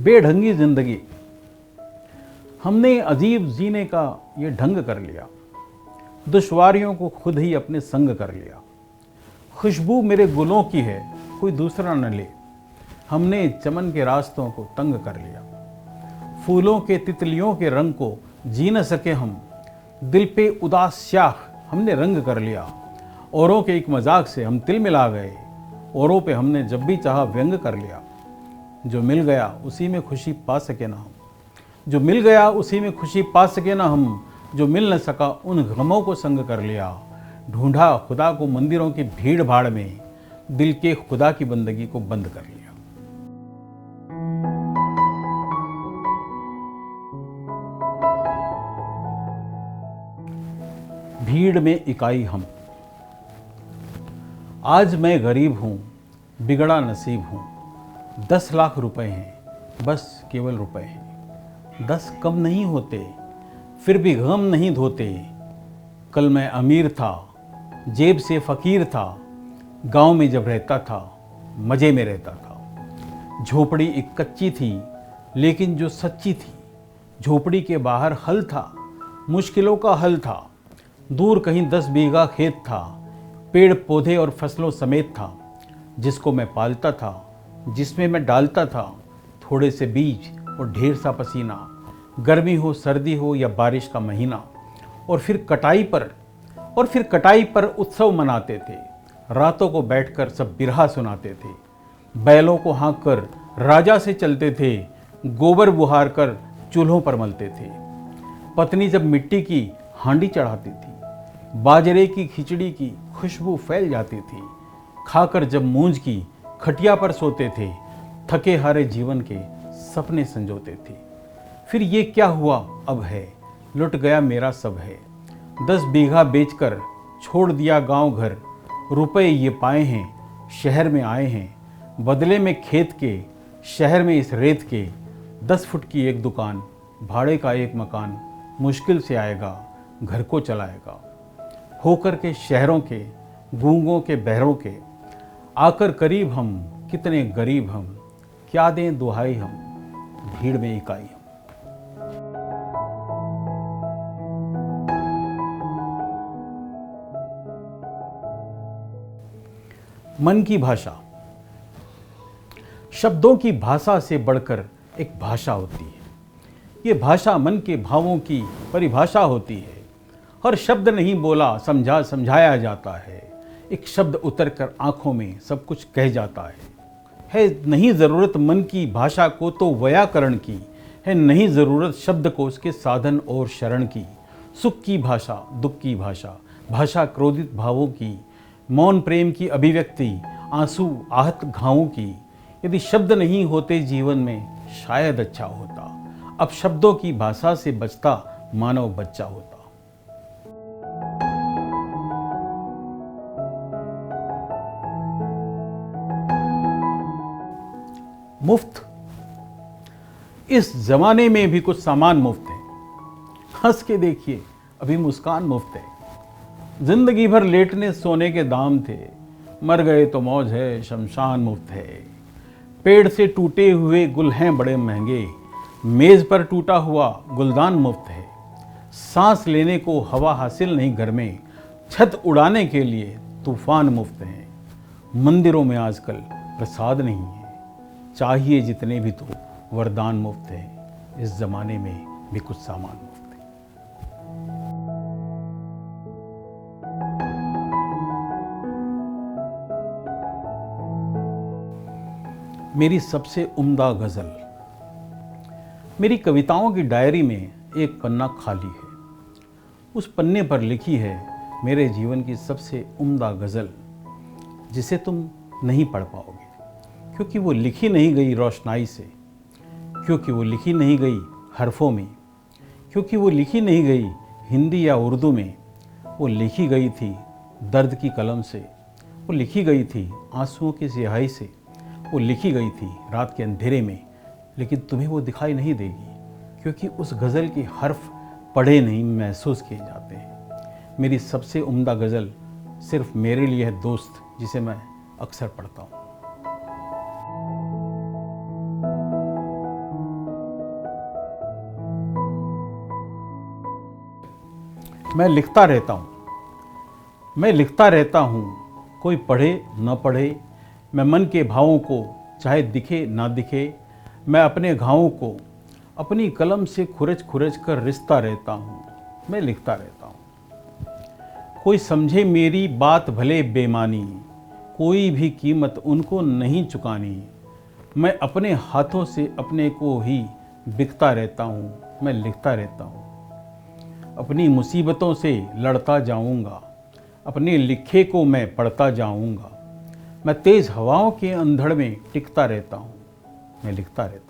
बेढंगी जिंदगी, हमने अजीब जीने का ये ढंग कर लिया, दुश्वारियों को खुद ही अपने संग कर लिया। खुशबू मेरे गुलों की है, कोई दूसरा न ले, हमने चमन के रास्तों को तंग कर लिया। फूलों के तितलियों के रंग को जी न सके हम, दिल पे उदास स्याह हमने रंग कर लिया। औरों के एक मजाक से हम तिल मिला गए, औरों पे हमने जब भी चाहा व्यंग कर लिया। जो मिल गया उसी में खुशी पा सके ना हम, जो मिल गया उसी में खुशी पा सके ना हम, जो मिल न सका उन गमों को संग कर लिया। ढूंढा खुदा को मंदिरों की भीड़ भाड़ में, दिल के खुदा की बंदगी को बंद कर लिया। भीड़ में इकाई हम। आज मैं गरीब हूं, बिगड़ा नसीब हूं, 10 लाख रुपए हैं, बस केवल रुपए हैं। 10 कम नहीं होते, फिर भी गम नहीं धोते। कल मैं अमीर था, जेब से फकीर था, गांव में जब रहता था मज़े में रहता था। झोपड़ी एक कच्ची थी लेकिन जो सच्ची थी, झोपड़ी के बाहर हल था, मुश्किलों का हल था। दूर कहीं 10 बीघा खेत था, पेड़ पौधे और फसलों समेत था, जिसको मैं पालता था, जिसमें मैं डालता था थोड़े से बीज और ढेर सा पसीना। गर्मी हो सर्दी हो या बारिश का महीना, और फिर कटाई पर उत्सव मनाते थे। रातों को बैठकर सब बिरहा सुनाते थे, बैलों को हाँक कर राजा से चलते थे, गोबर बुहार कर चूल्हों पर मलते थे। पत्नी जब मिट्टी की हांडी चढ़ाती थी, बाजरे की खिचड़ी की खुशबू फैल जाती थी। खाकर जब मूंज की खटिया पर सोते थे, थके हारे जीवन के सपने संजोते थे। फिर ये क्या हुआ अब है, लुट गया मेरा सब है। 10 बीघा बेचकर छोड़ दिया गांव घर, रुपए ये पाए हैं शहर में आए हैं। बदले में खेत के, शहर में इस रेत के, 10 फुट की एक दुकान, भाड़े का एक मकान, मुश्किल से आएगा घर को चलाएगा। होकर के शहरों के, गूंगों के बहरों के, आकर करीब हम, कितने गरीब हम, क्या दें दुहाई हम, भीड़ में इकाई हम। मन की भाषा। शब्दों की भाषा से बढ़कर एक भाषा होती है। ये भाषा मन के भावों की परिभाषा होती है। हर शब्द नहीं बोला समझाया जाता है, एक शब्द उतर कर आंखों में सब कुछ कह जाता है नहीं ज़रूरत मन की भाषा को तो व्याकरण की, है नहीं ज़रूरत शब्द को उसके साधन और शरण की। सुख की भाषा, दुख की भाषा, भाषा क्रोधित भावों की, मौन प्रेम की अभिव्यक्ति, आंसू आहत घावों की। यदि शब्द नहीं होते जीवन में शायद अच्छा होता, अब शब्दों की भाषा से बचता मानव बच्चा होता। मुफ्त। इस जमाने में भी कुछ सामान मुफ्त है। हंस के देखिए, अभी मुस्कान मुफ्त है। जिंदगी भर लेटने सोने के दाम थे, मर गए तो मौज है, शमशान मुफ्त है। पेड़ से टूटे हुए गुल हैं बड़े महंगे, मेज पर टूटा हुआ गुलदान मुफ्त है। सांस लेने को हवा हासिल नहीं घर में, छत उड़ाने के लिए तूफान मुफ्त है। मंदिरों में आजकल प्रसाद नहीं है, चाहिए जितने भी तो वरदान मुफ्त है। इस जमाने में भी कुछ सामान मुफ्त है। मेरी सबसे उम्दा गजल। मेरी कविताओं की डायरी में एक पन्ना खाली है। उस पन्ने पर लिखी है मेरे जीवन की सबसे उम्दा गजल, जिसे तुम नहीं पढ़ पाओगे, क्योंकि वो लिखी नहीं गई रोशनाई से, क्योंकि वो लिखी नहीं गई हरफों में, क्योंकि वो लिखी नहीं गई हिंदी या उर्दू में। वो लिखी गई थी दर्द की कलम से, वो लिखी गई थी आंसुओं की स्याही से, वो लिखी गई थी रात के अंधेरे में। लेकिन तुम्हें वो दिखाई नहीं देगी, क्योंकि उस गज़ल के हर्फ पढ़े नहीं महसूस किए जाते हैं। मेरी सबसे उम्दा गज़ल सिर्फ मेरे लिए है दोस्त, जिसे मैं अक्सर पढ़ता हूँ। मैं लिखता रहता हूँ, मैं लिखता रहता हूँ, कोई पढ़े न पढ़े, मैं मन के भावों को चाहे दिखे ना दिखे, मैं अपने घावों को अपनी कलम से खुरच खुरच कर रिसता रहता हूँ, मैं लिखता रहता हूँ। कोई समझे मेरी बात भले बेमानी, कोई भी कीमत उनको नहीं चुकानी, मैं अपने हाथों से अपने को ही बिकता रहता हूँ, मैं लिखता रहता हूँ। अपनी मुसीबतों से लड़ता जाऊंगा, अपने लिखे को मैं पढ़ता जाऊंगा, मैं तेज़ हवाओं के अंधड़ में टिकता रहता हूँ, मैं लिखता रहता हूँ।